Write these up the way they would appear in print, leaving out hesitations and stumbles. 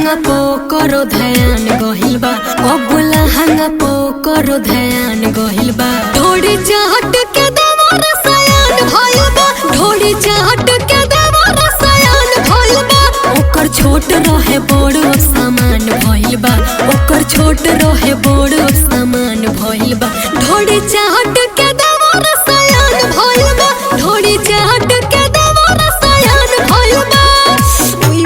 हंगा पो करो ध्यान गहिल बा अबुला हंगा पो करो ध्यान गहिल बा ढोड़ी चाहट के देवा रसायन भइल बा ढोड़ी चाहट के देवा रसायन भइल बा ओकर छोट रहे बड़ सामान भइल बा ओकर छोट रहे बड़ सामान भइल बा ढोड़ी चाहट के देवा रसायन भइल बा ढोड़ी चाहट के देवा रसायन भइल बा ओई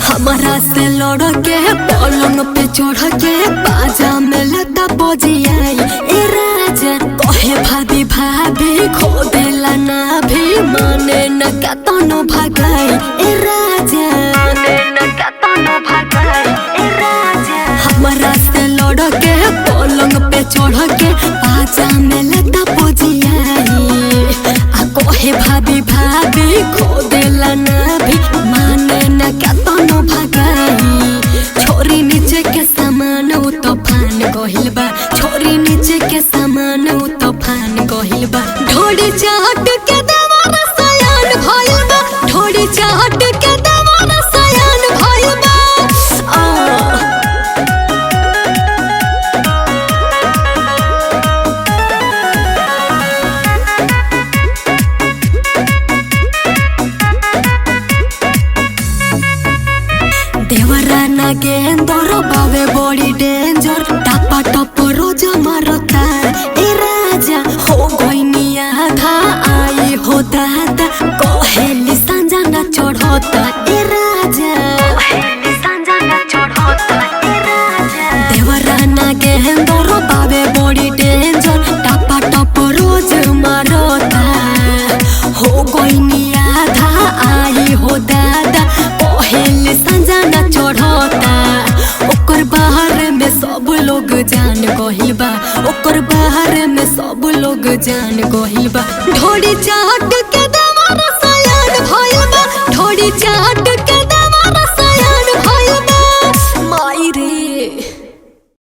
हमारा से लड़ के पलंग पे चढ़ के बाजा में लता बजियाई ए राजा कहे भाभी भाभी खो देला ना भी माने न कतनो भगाई ए राजा माने न कतनो भगाई ए राजा हमारा से लड़ के पलंग पे चढ़ के बाजा में लता बजियाई आ कहे भाभी भाभी खो देला ना भी माने न कतनो भगाई छोरी नीचे के सामान उ तूफान गहिल बा छोरी नीचे के सामान उ तूफान गहिल बा ढोड़ी चाहट के देवा रसायन भइल बा ढोड़ी चाहट के देवा रसायन भइल बा देवरा ना गेंदर बावे बड़ी डेंजर टापा टप रोज मारता ए राजा हो गइनिया था आई हो दादा कहेली संजा ना चढ़ता ए राजा कहेली संजा ना चढ़ता ए राजा देवरा ना गेंदर बावे बड़ी डेंजर टापा टप रोज मारता हो गइनिया था आई हो दादा कहेली संजा ना चढ़ता ओकर बाहर में सब लोग जान गहिल बा ओकर बाहर में सब लोग जान गहिल बा ढोड़ी चाहट के देवा रसायन भइल बा ढोड़ी चाहट के